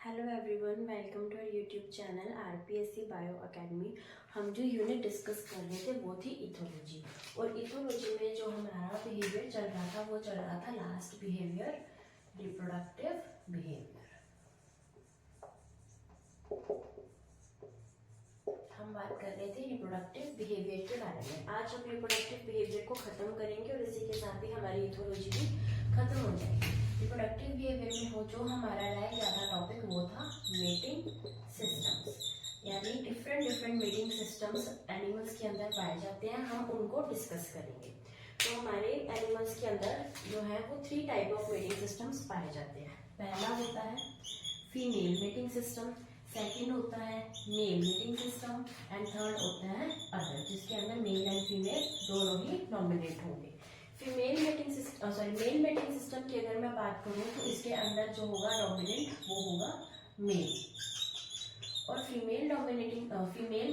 Hello everyone, welcome to our YouTube channel RPSC bio academy. हम जो unit discuss कर रहे थे वो थी इथोलॉजी। और इथोलॉजी में जो हमारा बिहेवियर चल रहा था वो चल रहा था लास्ट बिहेवियर, रिप्रोडक्टिव बिहेवियर। हम बात कर रहे थे रिप्रोडक्टिव बिहेवियर के बारे में। आज हम रिप्रोडक्टिव बिहेवियर को खत्म करेंगे और इसी के साथ ही हमारी इथोलॉजी भी खत्म हो जाएगी। रिप्रोडक्टिव बिहेवियर में हो जो हमारा रह गया था टॉपिक वो था मेटिंग सिस्टम्स, यानी डिफरेंट मेटिंग सिस्टम्स एनिमल्स के अंदर पाए जाते हैं। हम उनको डिस्कस करेंगे। तो हमारे एनिमल्स के अंदर जो है वो 3 टाइप ऑफ मेटिंग सिस्टम्स पाए जाते हैं। पहला होता है फीमेल मेटिंग सिस्टम, सेकेंड होता है male mating system and third होता है अदर, जिसके अंदर मेल एंड फीमेल दोनों ही डोमिनेट होंगे। Female mating system male mating system की अगर मैं बात करूं तो इसके अंदर जो होगा डोमिनेंट वो होगा मेल, और फीमेल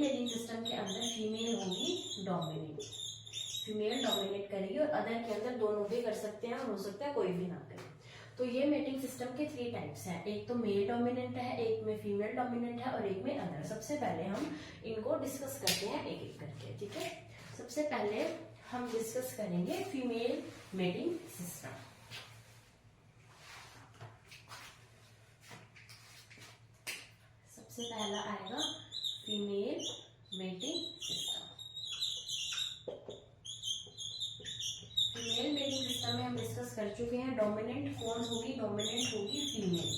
मेटिंग सिस्टम के अंदर फीमेल होगी डोमिनेट। फीमेल डोमिनेट करेगी और अदर के अंदर दोनों भी कर सकते हैं और हो सकता है कोई भी ना करे। तो ये मेटिंग सिस्टम के 3 टाइप्स हैं, एक तो मेल डोमिनेंट है, एक में फीमेल डोमिनेंट है और एक में अदर। सबसे पहले हम इनको डिस्कस करते हैं एक एक करके, ठीक है। सबसे पहले हम डिस्कस करेंगे फीमेल मेटिंग सिस्टम। सबसे पहला आएगा female mating system. Female mating system में हम डिस्कस कर चुके हैं डोमिनेंट कौन होगी, डोमिनेंट होगी फीमेल।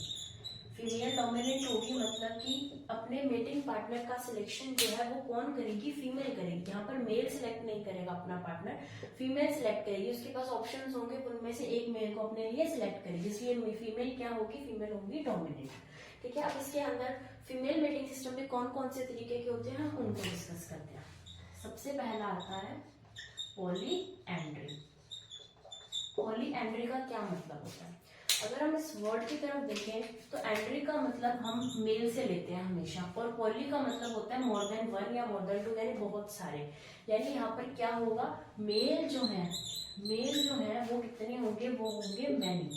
फीमेल डोमिनेंट होगी मतलब कि अपने मेटिंग पार्टनर का सिलेक्शन जो है वो कौन करेगी, फीमेल करेगी। यहाँ पर मेल सिलेक्ट नहीं करेगा अपना पार्टनर, फीमेल सिलेक्ट करेगी। उसके पास ऑप्शंस होंगे, उनमें से एक मेल को अपने लिए सिलेक्ट करेगी, इसलिए फीमेल क्या होगी, फीमेल होगी डोमिनेंट, ठीक है। अब इसके अंदर फीमेल मेटिंग सिस्टम में कौन कौन से तरीके के होते हैं हम उनको डिस्कस करते हैं। सबसे पहला आता है पॉलीएंड्री। पॉलीएंड्री का क्या मतलब होता है? अगर हम इस वर्ड की तरफ देखें तो एंड्री का मतलब हम मेल से लेते हैं हमेशा, और पॉली का मतलब होता है मोर देन वन या मोर देन टू, यानी बहुत सारे। यानी यहाँ पर क्या होगा, मेल जो है वो कितने होंगे, वो होंगे मैनी,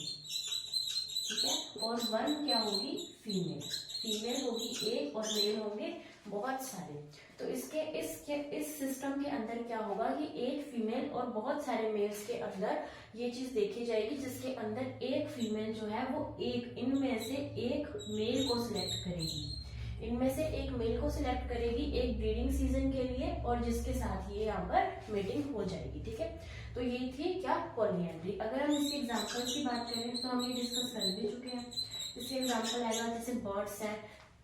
ठीक है। और वन क्या होगी, फीमेल होगी एक और मेल होंगे बहुत सारे। तो इस सिस्टम के अंदर क्या होगा कि एक फीमेल और बहुत सारे मेल्स के अंदर ये चीज देखी जाएगी, जिसके अंदर एक फीमेल जो है वो इनमें से एक मेल को सिलेक्ट करेगी, एक ब्रीडिंग सीजन के लिए, और जिसके साथ ये यहाँ पर मीटिंग हो जाएगी, ठीक है। तो ये थी क्या, पॉलीएंड्री। अगर हम इसके एग्जांपल्स की बात करें तो हम ये डिस्कस कर भी चुके हैं। इसके एग्जांपल आएगा जैसे बर्ड्स हैं,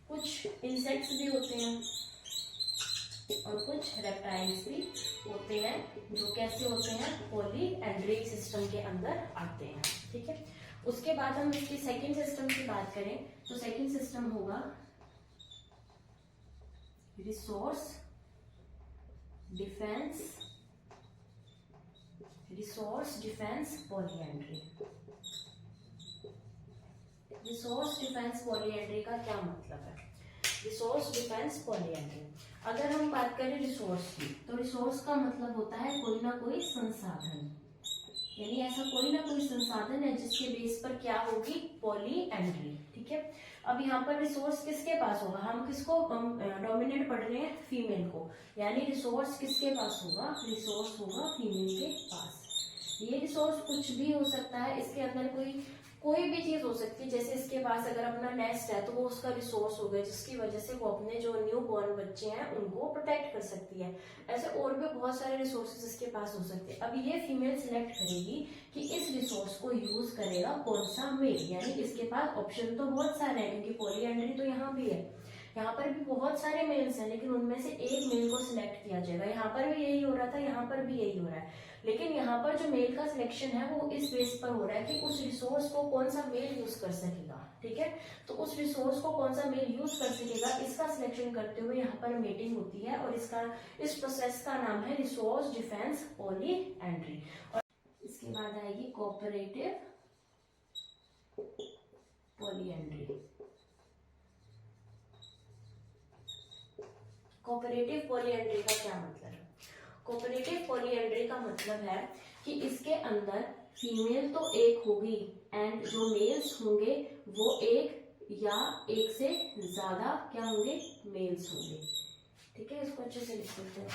कुछ इंसेक्ट्स भी होते हैं और कुछ रेप्टाइल्स भी होते हैं, जो कैसे होते हैं, पॉलीएंड्रिक सिस्टम के अंदर आते हैं, ठीक है। उसके बाद हम इसकी सेकंड सिस्टम की बात करें तो सेकंड सिस्टम होगा resource defence polyandry. Resource defence polyandry का क्या मतलब है? रिसोर्स डिफेंस पॉलीएंड्री, अगर हम बात करें रिसोर्स की, तो रिसोर्स का मतलब होता है कोई ना कोई संसाधन, यानी ऐसा कोई ना कोई संसाधन है जिसके बेस पर क्या होगी, पॉलीएंड्री, ठीक है। अब यहाँ पर रिसोर्स किसके पास होगा, हम किसको डोमिनेट पढ़ रहे हैं, फीमेल को, यानी रिसोर्स किसके पास होगा, रिसोर्स होगा फीमेल के पास। ये रिसोर्स कुछ भी हो सकता है, इसके अंदर कोई भी चीज हो सकती है। जैसे इसके पास अगर अपना नेस्ट है तो वो उसका रिसोर्स हो गया, जिसकी वजह से वो अपने जो न्यू बॉर्न बच्चे हैं उनको प्रोटेक्ट कर सकती है। ऐसे और भी बहुत सारे रिसोर्सेज इसके पास हो सकते हैं। अब ये फीमेल सिलेक्ट करेगी कि इस रिसोर्स को यूज करेगा कौन सा मेल, यानी इसके पास ऑप्शन तो बहुत सारे हैं, क्योंकि पॉलीएंड्री तो यहाँ भी है, यहाँ पर भी बहुत सारे मेल्स हैं, लेकिन उनमें से एक मेल को सिलेक्ट किया जाएगा। यहाँ पर भी यही हो रहा था, यहाँ पर भी यही हो रहा है, लेकिन यहाँ पर जो मेल का सिलेक्शन है वो इस बेस पर हो रहा है कि उस रिसोर्स को कौन सा मेल यूज कर सकेगा, ठीक है। तो उस रिसोर्स को कौन सा मेल यूज कर सकेगा, इसका सिलेक्शन करते हुए यहाँ पर मीटिंग होती है, और इस प्रोसेस का नाम है रिसोर्स डिफेंस पॉलीएंड्री। और इसके बाद आएगी कोऑपरेटिव पॉलीएंड्री। कोऑपरेटिव पॉलीएंड्री का क्या मतलब है? कोऑपरेटिव पॉलीएंड्री का मतलब है कि इसके अंदर फीमेल तो एक होगी एंड जो मेल्स होंगे वो एक या एक से ज्यादा क्या होंगे, मेल्स होंगे। ठीक है, इसको अच्छे से लिख लेते हैं।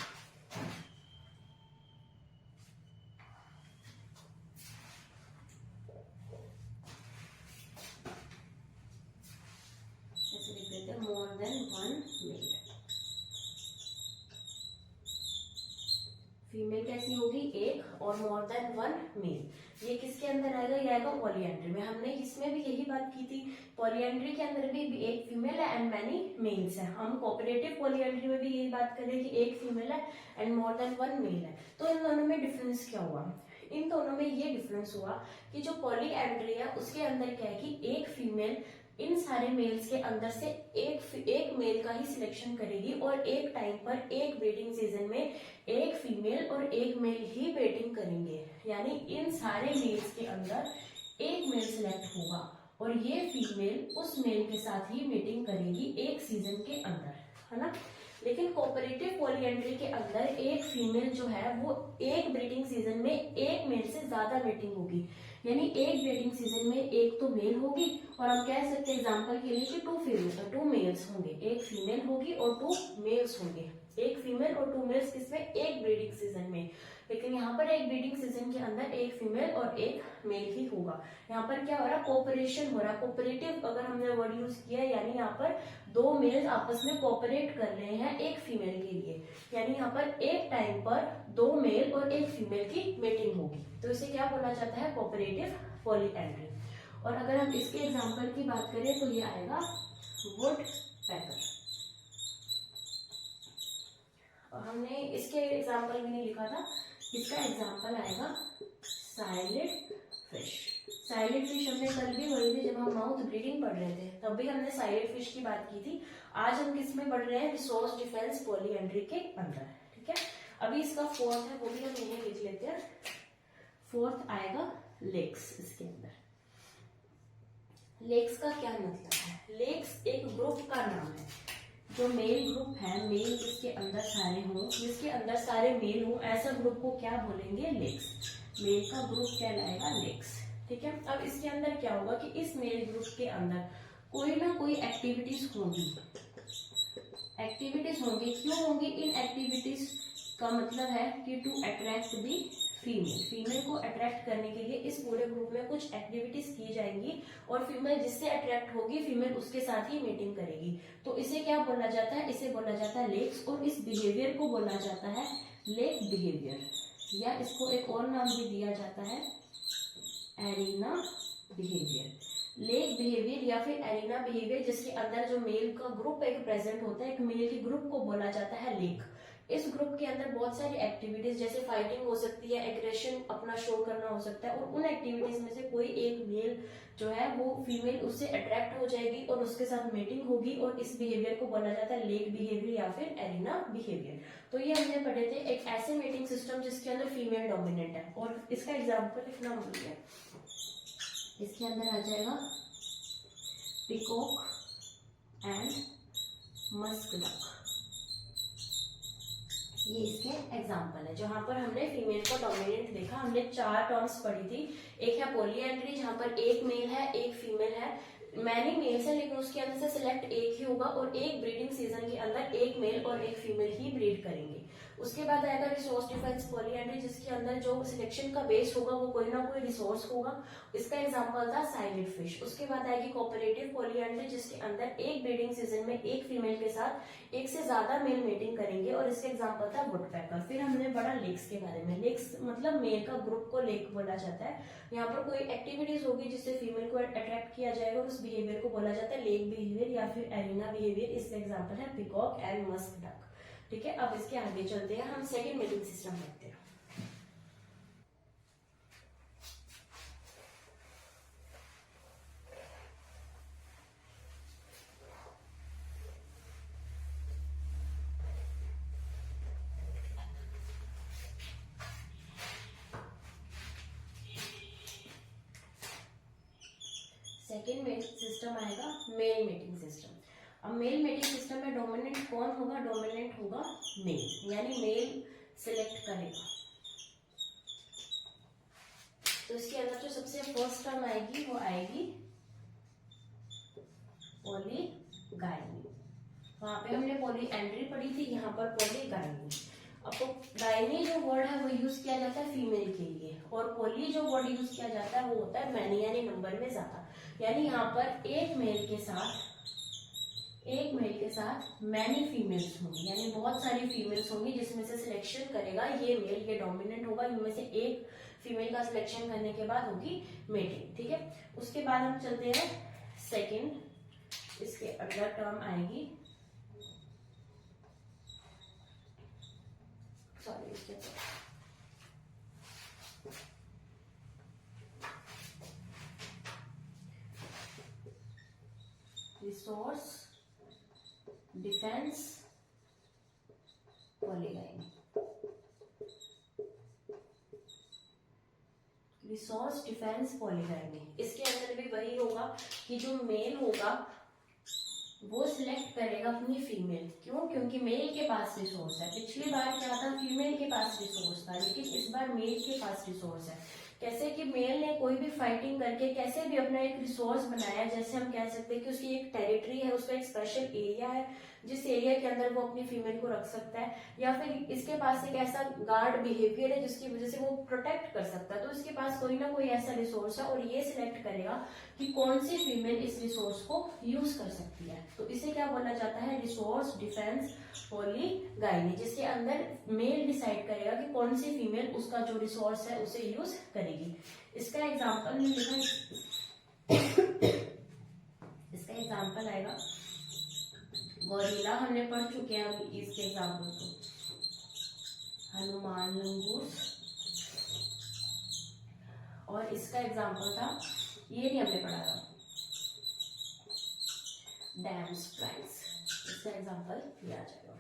ऐसे लिख देते हैं, more than one male. Female कैसी होगी, एक, और मोर देन वन मेल। ये किसके अंदर आएगा, ये आएगा पॉलीएंड्री में। हमने इसमें भी यही बात की थी, पॉलीएंड्री के अंदर भी एक फीमेल है एंड मैनी मेल्स है। हम कोऑपरेटिव पॉलीएंड्री में भी यही बात कर रहे हैं कि एक फीमेल है and more than one male है। तो इन दोनों में डिफरेंस क्या हुआ, इन दोनों में ये डिफरेंस हुआ कि जो पॉलीएंड्री है उसके अंदर क्या है कि एक फीमेल इन सारे मेल्स के अंदर से एक मेल का ही सिलेक्शन करेगी और एक टाइम पर एक ब्रीडिंग सीजन में एक फीमेल और एक मेल ही ब्रीडिंग करेंगे। यानी इन सारे मेल्स के अंदर एक मेल सिलेक्ट होगा और ये फीमेल उस मेल के साथ ही मीटिंग करेगी एक सीजन के अंदर, है ना। लेकिन कोऑपरेटिव पॉलीएंड्री के अंदर एक फीमेल जो है वो एक ब्रीडिंग सीजन में एक मेल से ज्यादा मीटिंग होगी। यानी एक ब्रीडिंग सीजन में एक तो मेल होगी और हम कह सकते हैं एग्जांपल के लिए कि टू मेल्स होंगे, एक फीमेल होगी और टू मेल्स होंगे, एक फीमेल और टू मेल्स किसमें, एक ब्रीडिंग सीजन में। लेकिन यहाँ पर एक ब्रीडिंग सीजन के अंदर एक फीमेल और एक मेल ही होगा। यहाँ पर क्या हो रहा है, कोऑपरेशन हो रहा है। कोऑपरेटिव अगर हमने वर्ड यूज किया, यानी यहाँ पर दो मेल आपस में कोऑपरेट कर रहे हैं एक फीमेल के लिए। यानी यहाँ पर एक टाइम पर दो मेल और एक फीमेल की मीटिंग होगी, तो इसे क्या बोला जाता है, कोऑपरेटिव पॉलीएंड्री। और अगर हम इसके एग्जांपल की बात करें तो ये आएगा वुड पैकर। और हमने इसके एग्जांपल भी नहीं लिखा था, इसका एग्जांपल आएगा साइलिड फिश। साइलिड फिश हमने कल भी पढ़ी थी जब हम माउथ ब्रीडिंग पढ़ रहे थे, तब भी हमने साइलिड फिश की बात की थी। आज हम किस में पढ़ रहे हैं, रिसोर्स डिफेंस पॉलीएंड्री के अंदर। ठीक है, अभी इसका फोर्थ है, वो भी हम यही लिख लेते हैं। फोर्थ आएगा लेक्स। इसके अंदर लेक्स का क्या मतलब है, लेक्स एक ग्रुप का नाम है। जो मेल ग्रुप है, मेल जिसके अंदर सारे हों, जिसके अंदर सारे मेल हों, ऐसा ग्रुप को क्या बोलेंगे, लेक्स। मेल का ग्रुप कहलाएगा लेक्स। ठीक है, अब इसके अंदर क्या होगा कि इस मेल ग्रुप के अंदर कोई ना कोई एक्टिविटीज होंगी। एक्टिविटीज होंगी, क्यों होंगी, इन एक्टिविटीज का मतलब है कि to attract the female. Female को अट्रैक्ट करने के लिए इस पूरे ग्रुप में कुछ एक्टिविटीज की जाएंगी और फीमेल जिससे अट्रैक्ट होगी फीमेल उसके साथ ही मीटिंग करेगी। तो इसे क्या बोला जाता है, इसे बोला जाता है लेक्स। और इस बिहेवियर को बोला जाता है लेक बिहेवियर, या इसको एक और नाम भी दिया जाता है एरिना बिहेवियर। लेक बिहेवियर या फिर एरिना बिहेवियर, जिसके अंदर जो मेल का ग्रुप एक प्रेजेंट होता है, एक मेल के ग्रुप को बोला जाता है लेक। इस ग्रुप के अंदर बहुत सारी एक्टिविटीज जैसे फाइटिंग हो सकती है, एग्रेशन अपना शो करना हो सकता है, और उन एक्टिविटीज में से कोई एक मेल जो है वो फीमेल उससे अट्रैक्ट हो जाएगी और उसके साथ मीटिंग होगी, और इस बिहेवियर को बोला जाता है लेक बिहेवियर या फिर एरिना बिहेवियर। तो ये हमने पढ़े थे, एक ऐसे मीटिंग सिस्टम जिसके अंदर फीमेल डोमिनेंट है। और इसका एग्जाम्पल लिखना भूल गया, इसके अंदर आ जाएगा पिकॉक एंड मस्क डक। ये इसके एग्जाम्पल है जहां पर हमने फीमेल को डोमिनेंट देखा। हमने 4 टर्म्स पढ़ी थी, एक है पॉलीएंड्री जहां पर एक मेल है एक फीमेल है, मैनी मेल्स है लेकिन उसके अंदर से सिलेक्ट एक ही होगा, और एक ब्रीडिंग सीजन के अंदर एक मेल और एक फीमेल ही ब्रीड करेंगे। उसके बाद आएगा रिसोर्स डिफेंस पॉलीएंड्री, जिसके अंदर जो सिलेक्शन का बेस होगा वो कोई ना कोई रिसोर्स होगा। इसका एग्जांपल था साइलिड फिश। उसके बाद आएगी कोऑपरेटिव पॉलीएंड्री, जिसके अंदर एक ब्रीडिंग सीजन में एक फीमेल के साथ एक से ज्यादा मेल मेटिंग करेंगे, और इसका एग्जांपल था वुडपेकर। फिर हमने पढ़ा लेक्स के बारे में। लेक्स मतलब मेल का ग्रुप को लेक बोला जाता है। यहाँ पर कोई एक्टिविटीज होगी जिससे फीमेल को अट्रैक्ट किया जाएगा, और उस बिहेवियर को बोला जाता है लेक बिहेवियर या फिर एरिना बिहेवियर। इसका एग्जांपल है पिकॉक एंड मस्क डक। ठीक है, अब इसके आगे चलते हैं, हम सेकंड मीटिंग सिस्टम देखते हैं। सेकेंड मेटिंग सिस्टम आएगा मेल मेटिंग सिस्टम। अब मेल मेटिंग सिस्टम में डोमिनेंट कौन होगा, डोमिनेंट होगा मेल, यानी मेल सिलेक्ट करेगा। तो इसके अंदर जो सबसे फर्स्ट टर्म आएगी वो आएगी पॉलीगाइनी। वहां पे हमने पॉलीएंड्री पढ़ी थी, यहाँ पर पॉलीगाइनी। अब तो गायनी जो वर्ड है वो यूज किया जाता है फीमेल के लिए, और पॉली जो वर्ड यूज किया जाता है वो होता है मैनी, यानी नंबर में ज्यादा। यानी यहाँ पर एक मेल के साथ मैनी फीमेल्स होंगी, यानी बहुत सारी फीमेल्स होंगी, जिसमें से सिलेक्शन करेगा ये मेल, ये डोमिनेंट होगा, इनमें से एक फीमेल का सिलेक्शन करने के बाद होगी मेटिंग। ठीक है, उसके बाद हम चलते हैं सेकंड, इसके अंदर टर्म आएगी, सॉरी इसके resource defence polygyny. Resource defence polygyny, इसके अंदर भी वही होगा कि जो मेल होगा वो सिलेक्ट करेगा अपनी फीमेल। क्यों? क्योंकि मेल के पास रिसोर्स है। पिछली बार क्या था, फीमेल के पास रिसोर्स था, लेकिन इस बार मेल के पास रिसोर्स है। कैसे कि मेल ने कोई भी फाइटिंग करके कैसे भी अपना एक रिसोर्स बनाया, जैसे हम कह सकते हैं कि उसकी एक टेरिटरी है, उसका एक स्पेशल एरिया है जिस एरिया के अंदर वो अपनी फीमेल को रख सकता है, या फिर इसके पास एक ऐसा गार्ड बिहेवियर है जिसकी वजह से वो प्रोटेक्ट कर सकता है। तो इसके पास कोई ना कोई ऐसा रिसोर्स है, और ये सिलेक्ट करेगा कि कौन सी फीमेल इस रिसोर्स को यूज कर सकती है। तो इसे क्या बोला जाता है, रिसोर्स डिफेंस पॉलीगाइनी, जिसके अंदर मेल डिसाइड करेगा कि कौन सी फीमेल उसका जो रिसोर्स है उसे यूज करेगी। इसका एग्जाम्पल लिखा, इसका एग्जाम्पल आएगा गोरिल्ला, हमने पढ़ चुके हैं अभी इसके एग्जाम्पल को, हनुमान लंगूर, और इसका एग्जाम्पल था, ये नहीं हमने पढ़ा था, डैम्स फ्लाइज, इसका एग्जाम्पल लिया जाएगा।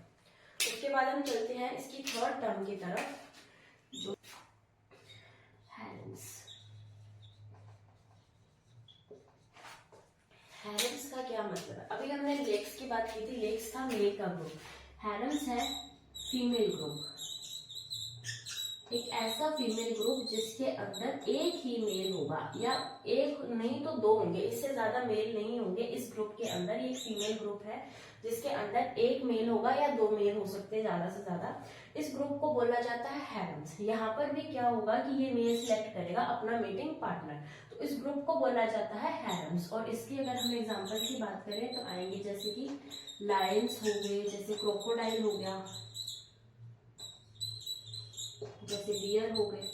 उसके बाद हम चलते हैं इसकी थर्ड टर्म की तरफ, जो हैरेम्स। हैरेम्स का क्या मतलब है? अभी हमने लेक्स की बात की थी, लेक्स था मेल का ग्रुप, हैरेम्स है फीमेल ग्रुप, एक ऐसा फीमेल ग्रुप जिसके अंदर एक ही मेल होगा, या एक नहीं तो दो होंगे, इससे ज्यादा मेल नहीं होंगे इस ग्रुप के अंदर। ये एक फीमेल ग्रुप है जिसके अंदर एक मेल होगा या दो मेल हो सकते हैं ज्यादा से ज्यादा। इस ग्रुप को बोला जाता है हैरेम्स। यहाँ पर भी क्या होगा कि ये मेल सिलेक्ट करेगा अपना मीटिंग पार्टनर, तो इस ग्रुप को बोला जाता है हैरेम्स। और इसकी अगर हम एग्जाम्पल की बात करें तो आएंगे जैसे कि लायंस हो गए, जैसे क्रोकोडाइल हो गया, जैसे डियर हो गए,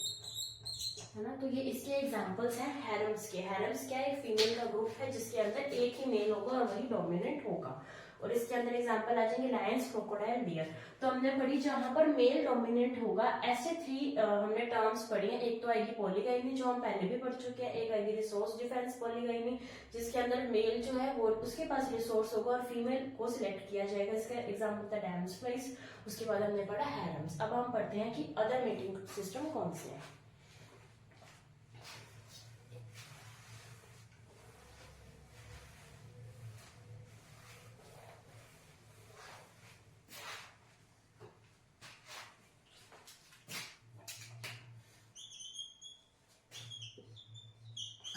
है ना। तो ये इसके एग्जांपल्स हैं हैरेम्स के। हैरेम्स क्या है, एक फीमेल का ग्रुप है जिसके अंदर एक ही मेल होगा और वही डोमिनेंट होगा। और इसके अंदर एग्जांपल आ जाएंगे लायंस, क्रोकोडाइल, डियर। तो हमने पढ़ी जहां पर मेल डोमिनेंट होगा, ऐसे थ्री हमने टर्म्स पढ़ी हैं। एक तो आएगी पॉलीगाइनी जो हम पहले भी पढ़ चुके हैं, एक आएगी रिसोर्स डिफेंस पॉलीगाइनी जिसके अंदर मेल जो है वो उसके पास रिसोर्स होगा और फीमेल को सिलेक्ट किया जाएगा। इसका एग्जाम्पल था डैम्स फ्लाइज। उसके बाद हमने पढ़ा हैरेम्स। अब हम पढ़ते हैं कि अदर मीटिंग सिस्टम कौन से हैं।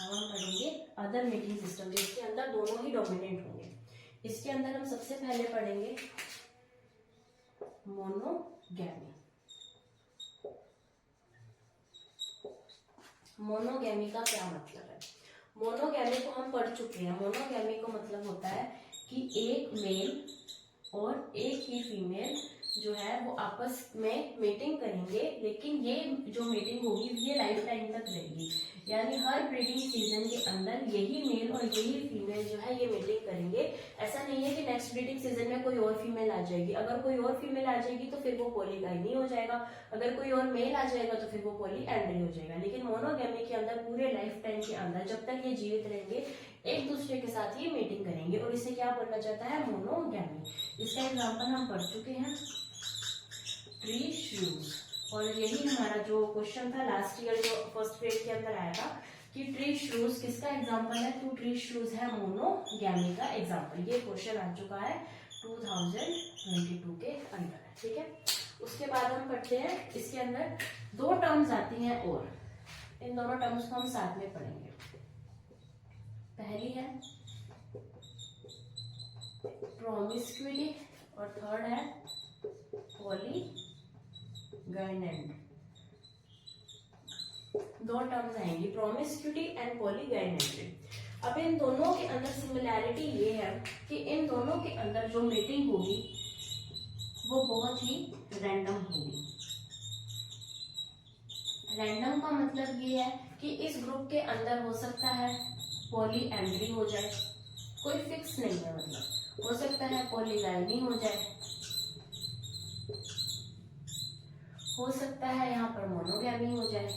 हम पढ़ेंगे अदर मीटिंग सिस्टम जिसके अंदर दोनों ही डोमिनेंट होंगे। इसके अंदर हम सबसे पहले पढ़ेंगे मोनोगैमी। मोनोगैमी का क्या मतलब है? मोनोगैमी को हम पढ़ चुके हैं। मोनोगैमी को मतलब होता है कि एक मेल और एक ही फीमेल जो है वो आपस में मीटिंग करेंगे, लेकिन ये जो मीटिंग होगी ये लाइफ टाइम तक रहेगी। यानी हर ब्रीडिंग सीजन के अंदर यही मेल और यही फीमेल जो है ये मीटिंग करेंगे। ऐसा नहीं है कि नेक्स्ट ब्रीडिंग सीजन में कोई और फीमेल आ जाएगी। अगर कोई और फीमेल आ जाएगी तो फिर वो पॉलीगाइनी हो जाएगा, अगर कोई और मेल आ जाएगा तो फिर वो पॉलीएंड्री हो जाएगा। लेकिन मोनोगैमी के अंदर पूरे लाइफ टाइम के अंदर जब तक ये जीवित रहेंगे एक दूसरे के साथ ही मीटिंग करेंगे, और इसे क्या बोला जाता है? मोनोगैमी। इसका एग्जाम्पल हम पढ़ चुके हैं, ट्री श्रूज। और यही हमारा जो क्वेश्चन था लास्ट ईयर जो फर्स्ट ग्रेड के अंदर आया था कि ट्री श्रूज किसका एग्जाम्पल है? तो ट्री श्रूज है मोनोगैमी का एग्जाम्पल। ये क्वेश्चन आ चुका है 2022 के अंदर, ठीक है। उसके बाद हम पढ़ते हैं, इसके अंदर दो टर्म्स आती हैं और इन दोनों टर्म्स को हम साथ में पढ़ेंगे। पहली है प्रोमिस्क्यूटी और थर्ड है पॉलीगाइनेंट। दो टर्म्स आएंगी, प्रोमिस्क्यूटी एंड पॉलीगाइनेंट्री। अब इन दोनों के अंदर सिमिलैरिटी ये है कि इन दोनों के अंदर जो मेटिंग होगी वो बहुत ही रैंडम होगी। रैंडम का मतलब ये है कि इस ग्रुप के अंदर हो सकता है पॉलीएंड्री हो जाए, कोई फिक्स नहीं है, मतलब हो सकता है पॉलीगाइनी हो जाए, हो सकता है यहाँ पर मोनोगैमी हो जाए।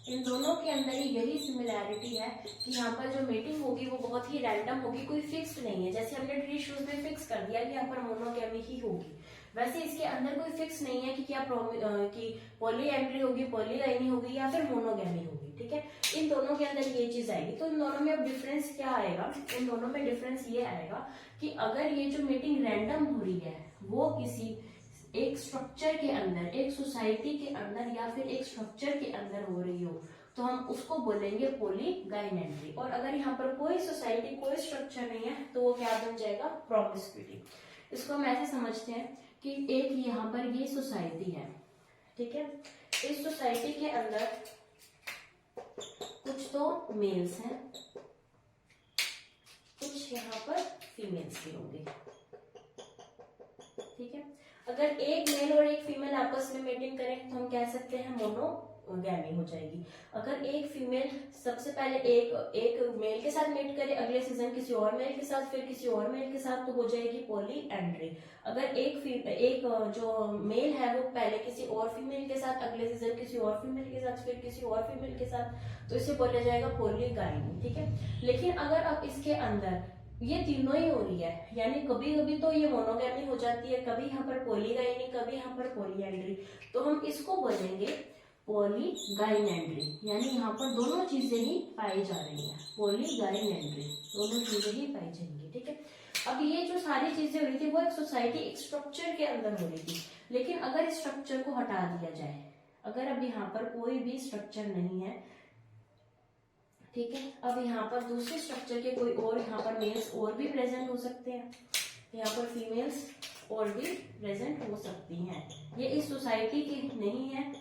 इन दोनों के अंदर ही यही सिमिलैरिटी है कि यहाँ पर जो मेटिंग होगी वो बहुत ही रैंडम होगी, कोई फिक्स्ड नहीं है। जैसे हमने ट्री शूज में फिक्स कर दिया कि यहाँ पर मोनोगैमी ही होगी, वैसे इसके अंदर कोई फिक्स नहीं है कि क्या कि पॉलीएंड्री होगी, पॉलीगाइनी होगी या फिर मोनोगैमी होगी। ठीक है, इन दोनों के अंदर ये चीज आएगी। तो इन दोनों में अब डिफरेंस क्या आएगा? इन दोनों में डिफरेंस ये आएगा कि अगर ये जो मीटिंग रैंडम हो रही है वो किसी एक स्ट्रक्चर के अंदर, एक सोसाइटी के अंदर या फिर एक स्ट्रक्चर के अंदर हो रही हो तो हम उसको बोलेंगे पॉलीगाइनेंट्री। और अगर यहाँ पर कोई सोसाइटी, कोई स्ट्रक्चर नहीं है तो वो क्या बन जाएगा? प्रोमिस्क्यूटी। इसको हम ऐसे समझते हैं कि एक यहाँ पर ये सोसाइटी है, ठीक है, इस सोसाइटी के अंदर कुछ तो मेल्स हैं, कुछ यहाँ पर फीमेल्स भी होंगे। ठीक है, अगर एक मेल और एक फीमेल आपस में मेटिंग करें तो हम कह सकते हैं मोनोगैमी हो जाएगी। अगर एक फीमेल सबसे पहले एक मेल के साथ मेट करे, अगले सीजन किसी और मेल के साथ, फिर किसी और मेल के साथ, तो हो जाएगी पॉलीएंड्री। अगर एक जो मेल है वो पहले किसी और फीमेल के साथ, अगले सीजन किसी और फीमेल के साथ, फिर किसी और फीमेल के साथ, तो इसे बोला जाएगा पॉलीगाइनी। ठीक है, लेकिन अगर अब इसके अंदर ये तीनों ही हो रही है, यानी कभी कभी तो ये मोनोगैमी हो जाती है, कभी यहाँ पर पॉलीगाइनी, कभी यहाँ पर पॉलीएंड्री, तो हम इसको बोलेंगे पॉलीगाइनेंट्री। यानी यहाँ पर दोनों चीजें ही पाई जा रही हैं, पॉलीगाइनेंट्री, दोनों चीजें ही पाई जाएंगी। ठीक है, अब ये जो सारी चीजें हो रही थी वो एक सोसाइटी, एक स्ट्रक्चर के अंदर हो रही थी, लेकिन अगर इस स्ट्रक्चर को हटा दिया जाए, अगर अब यहाँ पर कोई भी स्ट्रक्चर नहीं है, ठीक है, अब यहाँ पर दूसरे स्ट्रक्चर के कोई और, यहाँ पर मेल्स और भी प्रेजेंट हो सकते हैं, यहाँ पर फीमेल्स और भी प्रेजेंट हो सकती हैं। ये इस सोसाइटी की नहीं है,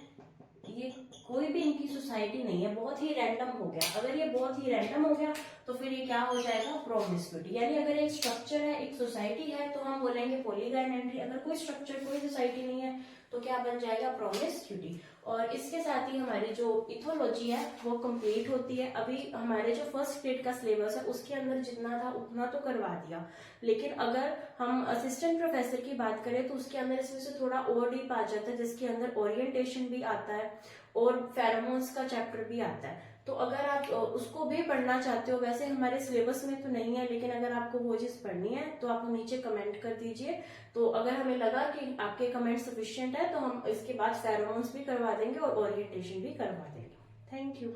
ये कोई भी इनकी सोसाइटी नहीं है, बहुत ही रैंडम हो गया। अगर ये बहुत ही रैंडम हो गया तो फिर ये क्या हो जाएगा? प्रोमिस्क्यूटी। यानी अगर एक स्ट्रक्चर है, एक सोसाइटी है, तो हम बोलेंगे पॉलीगाइनेंट्री। अगर कोई स्ट्रक्चर, कोई सोसाइटी नहीं है तो क्या बन जाएगा? प्रोमिस्क्यूटी। और इसके साथ ही हमारी जो इथोलॉजी है वो कंप्लीट होती है। अभी हमारे जो फर्स्ट ग्रेड का सिलेबस है उसके अंदर जितना था उतना तो करवा दिया, लेकिन अगर हम असिस्टेंट प्रोफेसर की बात करें तो उसके अंदर इसमें से थोड़ा और डीप आ जाता है, जिसके अंदर ओरिएंटेशन भी आता है और फेरोमोन्स का चैप्टर भी आता है। तो अगर आप उसको भी पढ़ना चाहते हो, वैसे हमारे सिलेबस में तो नहीं है, लेकिन अगर आपको वो चीज पढ़नी है तो आप नीचे कमेंट कर दीजिए। तो अगर हमें लगा कि आपके कमेंट सफिशिएंट है तो हम इसके बाद फेरोमोन्स भी करवा देंगे और ओरिएंटेशन भी करवा देंगे। Thank you.